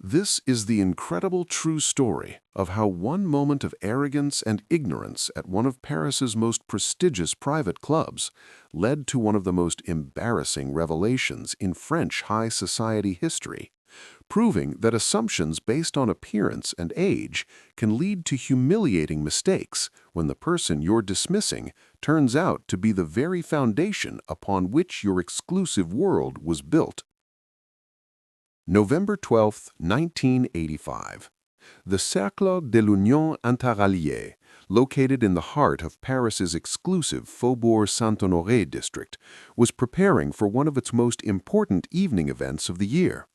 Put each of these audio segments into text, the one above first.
This is the incredible true story of how one moment of arrogance and ignorance at one of Paris's most prestigious private clubs led to one of the most embarrassing revelations in French high society history, proving that assumptions based on appearance and age can lead to humiliating mistakes when the person you're dismissing turns out to be the very foundation upon which your exclusive world was built. November 12, 1985. The Cercle de l'Union Interalliée, located in the heart of Paris's exclusive Faubourg Saint-Honoré district, was preparing for one of its most important evening events of the year.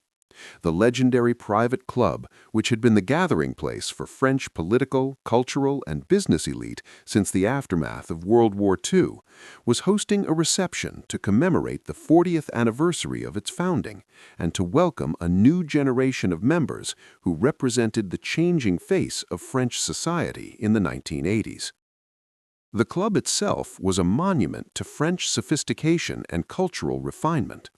The legendary private club, which had been the gathering place for French political, cultural, and business elite since the aftermath of World War II, was hosting a reception to commemorate the 40th anniversary of its founding and to welcome a new generation of members who represented the changing face of French society in the 1980s. The club itself was a monument to French sophistication and cultural refinement.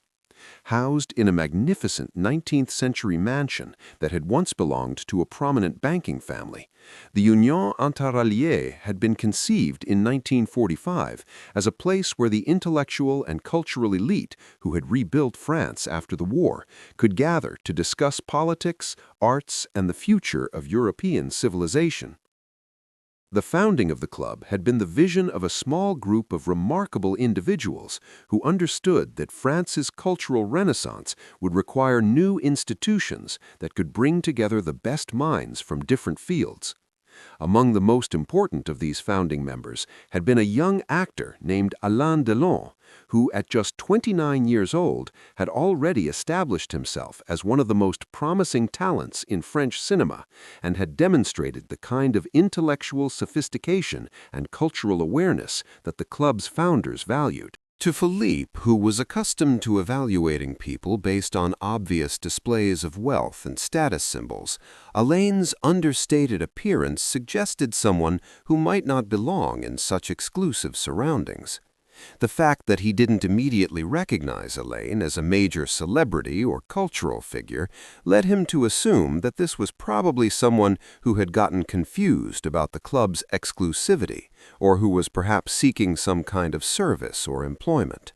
Housed in a magnificent 19th-century mansion that had once belonged to a prominent banking family, the Union Interalliée had been conceived in 1945 as a place where the intellectual and cultural elite who had rebuilt France after the war could gather to discuss politics, arts, and the future of European civilization. The founding of the club had been the vision of a small group of remarkable individuals who understood that France's cultural renaissance would require new institutions that could bring together the best minds from different fields. Among the most important of these founding members had been a young actor named Alain Delon, who at just 29 years old had already established himself as one of the most promising talents in French cinema and had demonstrated the kind of intellectual sophistication and cultural awareness that the club's founders valued. To Philippe, who was accustomed to evaluating people based on obvious displays of wealth and status symbols, Alain's understated appearance suggested someone who might not belong in such exclusive surroundings. The fact that he didn't immediately recognize Alain as a major celebrity or cultural figure led him to assume that this was probably someone who had gotten confused about the club's exclusivity, or who was perhaps seeking some kind of service or employment.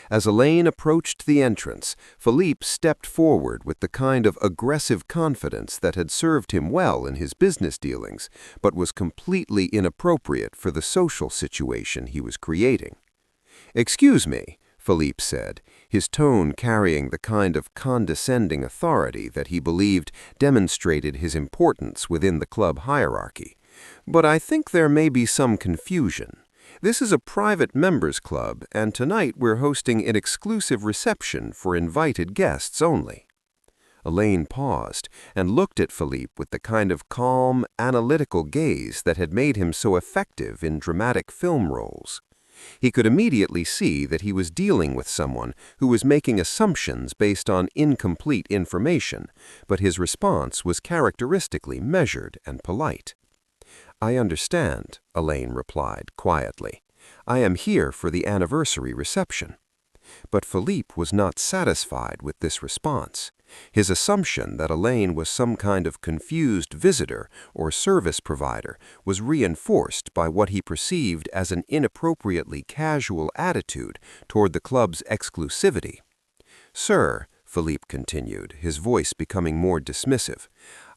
As Alain approached the entrance, Philippe stepped forward with the kind of aggressive confidence that had served him well in his business dealings, but was completely inappropriate for the social situation he was creating. "Excuse me," Philippe said, his tone carrying the kind of condescending authority that he believed demonstrated his importance within the club hierarchy. "But I think there may be some confusion. This is a private members club, and tonight we're hosting an exclusive reception for invited guests only." Alain paused and looked at Philippe with the kind of calm, analytical gaze that had made him so effective in dramatic film roles. He could immediately see that he was dealing with someone who was making assumptions based on incomplete information, but his response was characteristically measured and polite. "I understand," Alain replied quietly. "I am here for the anniversary reception." But Philippe was not satisfied with this response. His assumption that Alain was some kind of confused visitor or service provider was reinforced by what he perceived as an inappropriately casual attitude toward the club's exclusivity. "Sir," Philippe continued, his voice becoming more dismissive,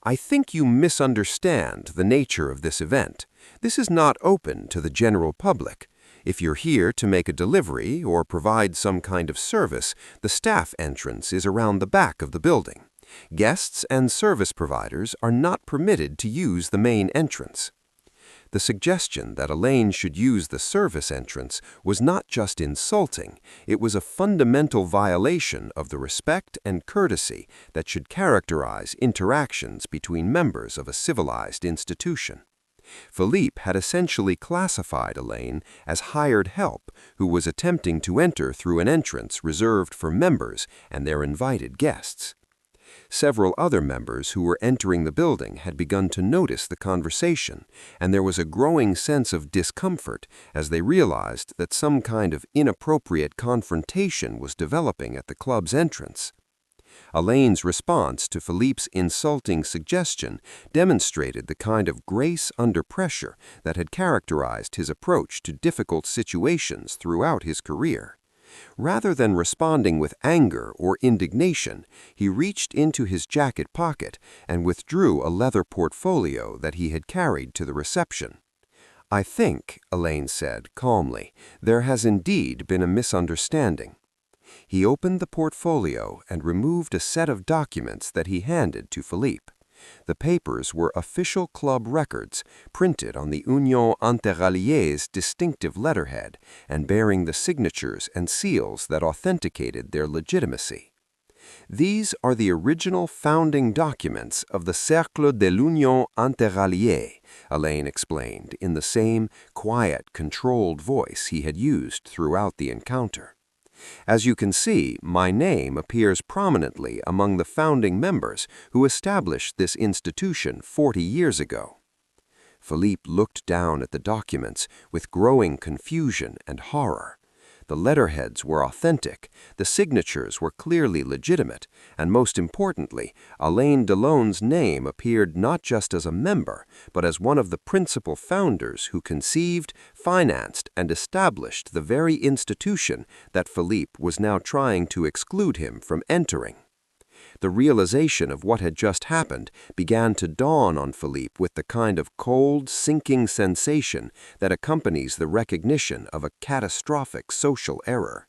"I think you misunderstand the nature of this event. This is not open to the general public. If you're here to make a delivery or provide some kind of service, the staff entrance is around the back of the building. Guests and service providers are not permitted to use the main entrance." The suggestion that Alain should use the service entrance was not just insulting, it was a fundamental violation of the respect and courtesy that should characterize interactions between members of a civilized institution. Philippe had essentially classified Alain as hired help who was attempting to enter through an entrance reserved for members and their invited guests. Several other members who were entering the building had begun to notice the conversation, and there was a growing sense of discomfort as they realized that some kind of inappropriate confrontation was developing at the club's entrance. Alain's response to Philippe's insulting suggestion demonstrated the kind of grace under pressure that had characterized his approach to difficult situations throughout his career. Rather than responding with anger or indignation, he reached into his jacket pocket and withdrew a leather portfolio that he had carried to the reception. "I think," Alain said calmly, "there has indeed been a misunderstanding." He opened the portfolio and removed a set of documents that he handed to Philippe. The papers were official club records, printed on the Union Interallié's distinctive letterhead and bearing the signatures and seals that authenticated their legitimacy. "These are the original founding documents of the Cercle de l'Union Interalliée," Alain explained in the same quiet, controlled voice he had used throughout the encounter. "As you can see, my name appears prominently among the founding members who established this institution 40 years ago." Philippe looked down at the documents with growing confusion and horror. The letterheads were authentic, the signatures were clearly legitimate, and most importantly, Alain Delon's name appeared not just as a member, but as one of the principal founders who conceived, financed, and established the very institution that Philippe was now trying to exclude him from entering. The realization of what had just happened began to dawn on Philippe with the kind of cold, sinking sensation that accompanies the recognition of a catastrophic social error.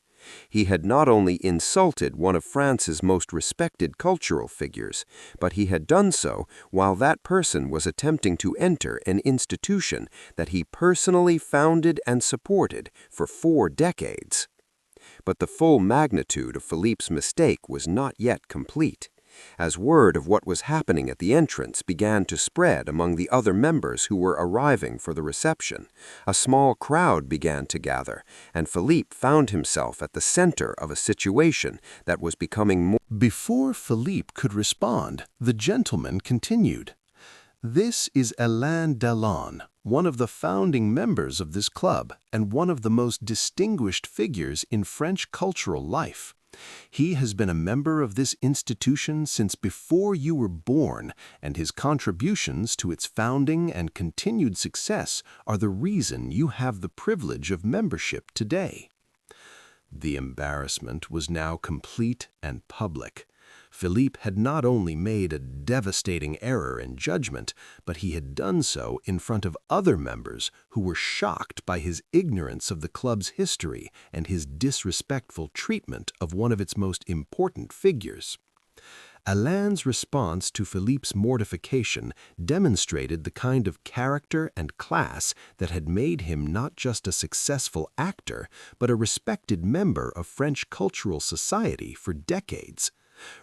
He had not only insulted one of France's most respected cultural figures, but he had done so while that person was attempting to enter an institution that he personally founded and supported for 4 decades. But the full magnitude of Philippe's mistake was not yet complete. As word of what was happening at the entrance began to spread among the other members who were arriving for the reception, a small crowd began to gather, and Philippe found himself at the center of a situation that was becoming more. Before Philippe could respond, the gentleman continued. "This is Alain Delon, one of the founding members of this club and one of the most distinguished figures in French cultural life. He has been a member of this institution since before you were born, and his contributions to its founding and continued success are the reason you have the privilege of membership today." The embarrassment was now complete and public. Philippe had not only made a devastating error in judgment, but he had done so in front of other members who were shocked by his ignorance of the club's history and his disrespectful treatment of one of its most important figures. Alain's response to Philippe's mortification demonstrated the kind of character and class that had made him not just a successful actor, but a respected member of French cultural society for decades.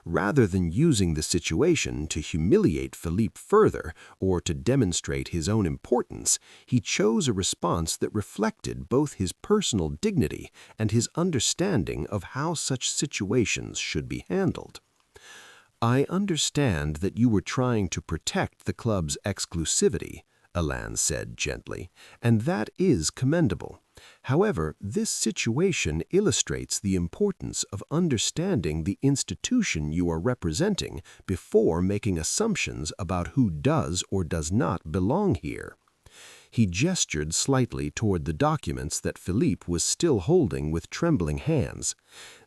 Rather than using the situation to humiliate Philippe further or to demonstrate his own importance, he chose a response that reflected both his personal dignity and his understanding of how such situations should be handled. "I understand that you were trying to protect the club's exclusivity," Alain said gently, "and that is commendable. However, this situation illustrates the importance of understanding the institution you are representing before making assumptions about who does or does not belong here." He gestured slightly toward the documents that Philippe was still holding with trembling hands.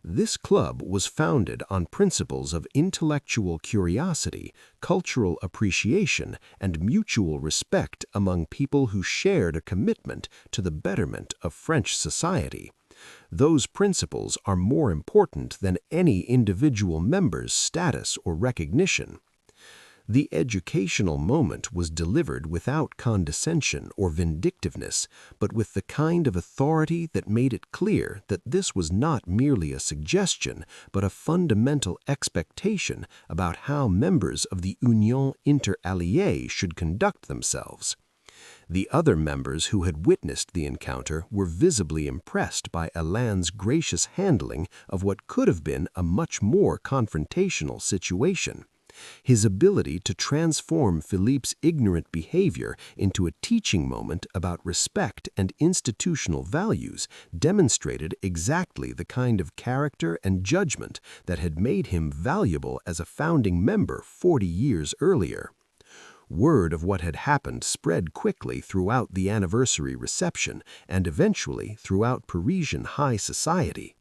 "This club was founded on principles of intellectual curiosity, cultural appreciation, and mutual respect among people who shared a commitment to the betterment of French society. Those principles are more important than any individual member's status or recognition." The educational moment was delivered without condescension or vindictiveness, but with the kind of authority that made it clear that this was not merely a suggestion, but a fundamental expectation about how members of the Union Interalliée should conduct themselves. The other members who had witnessed the encounter were visibly impressed by Alain's gracious handling of what could have been a much more confrontational situation. His ability to transform Philippe's ignorant behavior into a teaching moment about respect and institutional values demonstrated exactly the kind of character and judgment that had made him valuable as a founding member 40 years earlier. Word of what had happened spread quickly throughout the anniversary reception and eventually throughout Parisian high society.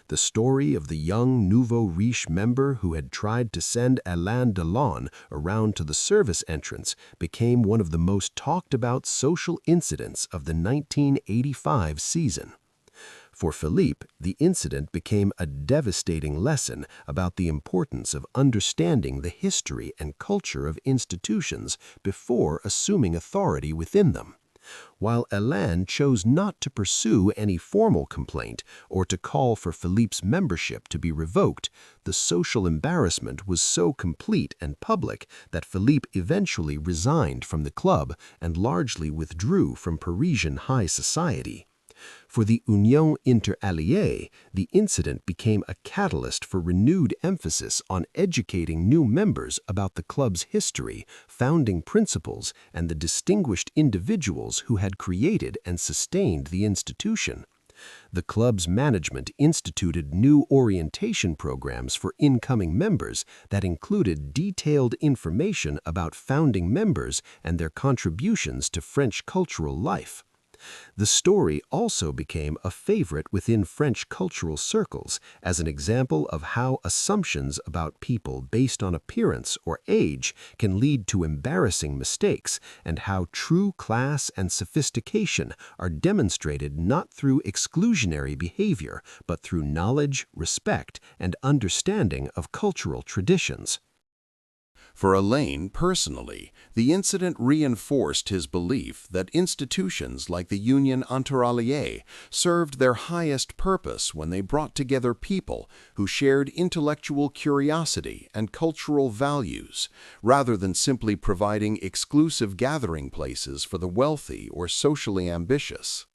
The story of the young nouveau riche member who had tried to send Alain Delon around to the service entrance became one of the most talked about social incidents of the 1985 season. For Philippe, the incident became a devastating lesson about the importance of understanding the history and culture of institutions before assuming authority within them. While Alain chose not to pursue any formal complaint or to call for Philippe's membership to be revoked, the social embarrassment was so complete and public that Philippe eventually resigned from the club and largely withdrew from Parisian high society. For the Union Inter-Alliée, the incident became a catalyst for renewed emphasis on educating new members about the club's history, founding principles, and the distinguished individuals who had created and sustained the institution. The club's management instituted new orientation programs for incoming members that included detailed information about founding members and their contributions to French cultural life. The story also became a favorite within French cultural circles as an example of how assumptions about people based on appearance or age can lead to embarrassing mistakes, and how true class and sophistication are demonstrated not through exclusionary behavior, but through knowledge, respect, and understanding of cultural traditions. For Alain personally, the incident reinforced his belief that institutions like the Union Interalliée served their highest purpose when they brought together people who shared intellectual curiosity and cultural values, rather than simply providing exclusive gathering places for the wealthy or socially ambitious.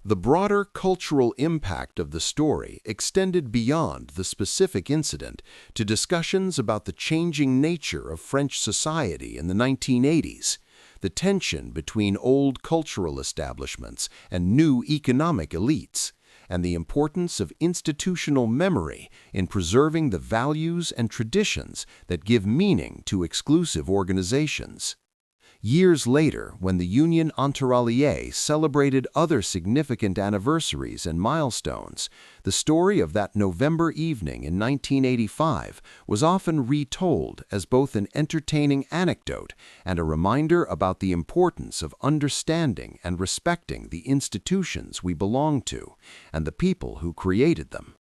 The broader cultural impact of the story extended beyond the specific incident to discussions about the changing nature of French society in the 1980s, the tension between old cultural establishments and new economic elites, and the importance of institutional memory in preserving the values and traditions that give meaning to exclusive organizations. Years later, when the Union Interalliée celebrated other significant anniversaries and milestones, the story of that November evening in 1985 was often retold as both an entertaining anecdote and a reminder about the importance of understanding and respecting the institutions we belong to and the people who created them.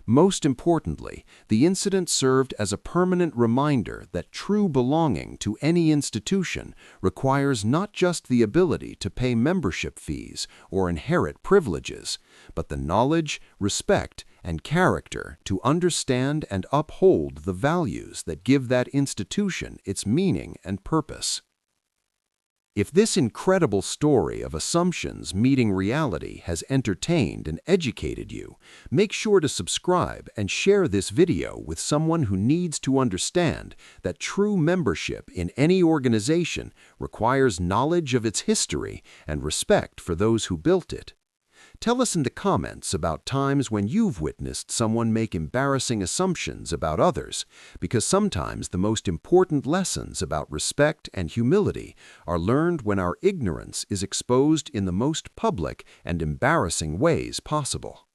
Most importantly, the incident served as a permanent reminder that true belonging to any institution requires not just the ability to pay membership fees or inherit privileges, but the knowledge, respect, and character to understand and uphold the values that give that institution its meaning and purpose. If this incredible story of assumptions meeting reality has entertained and educated you, make sure to subscribe and share this video with someone who needs to understand that true membership in any organization requires knowledge of its history and respect for those who built it. Tell us in the comments about times when you've witnessed someone make embarrassing assumptions about others, because sometimes the most important lessons about respect and humility are learned when our ignorance is exposed in the most public and embarrassing ways possible.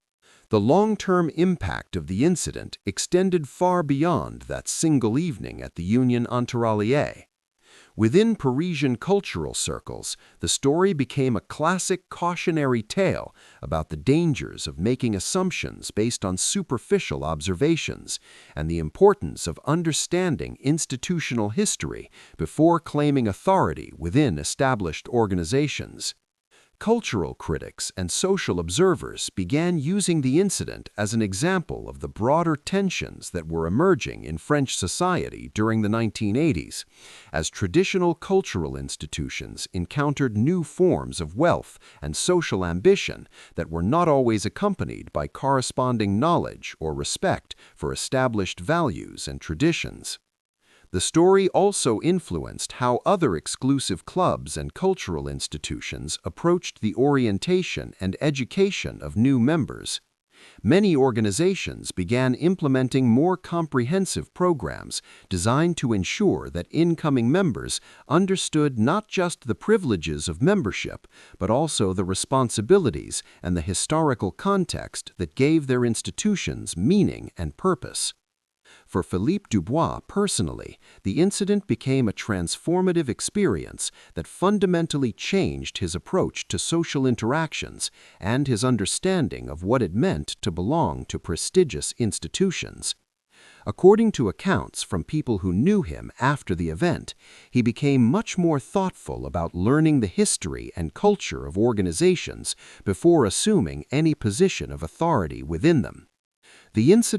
The long-term impact of the incident extended far beyond that single evening at the Union Interalliée. Within Parisian cultural circles, the story became a classic cautionary tale about the dangers of making assumptions based on superficial observations and the importance of understanding institutional history before claiming authority within established organizations. Cultural critics and social observers began using the incident as an example of the broader tensions that were emerging in French society during the 1980s, as traditional cultural institutions encountered new forms of wealth and social ambition that were not always accompanied by corresponding knowledge or respect for established values and traditions. The story also influenced how other exclusive clubs and cultural institutions approached the orientation and education of new members. Many organizations began implementing more comprehensive programs designed to ensure that incoming members understood not just the privileges of membership, but also the responsibilities and the historical context that gave their institutions meaning and purpose. For Philippe Dubois personally, the incident became a transformative experience that fundamentally changed his approach to social interactions and his understanding of what it meant to belong to prestigious institutions. According to accounts from people who knew him after the event, he became much more thoughtful about learning the history and culture of organizations before assuming any position of authority within them. The incident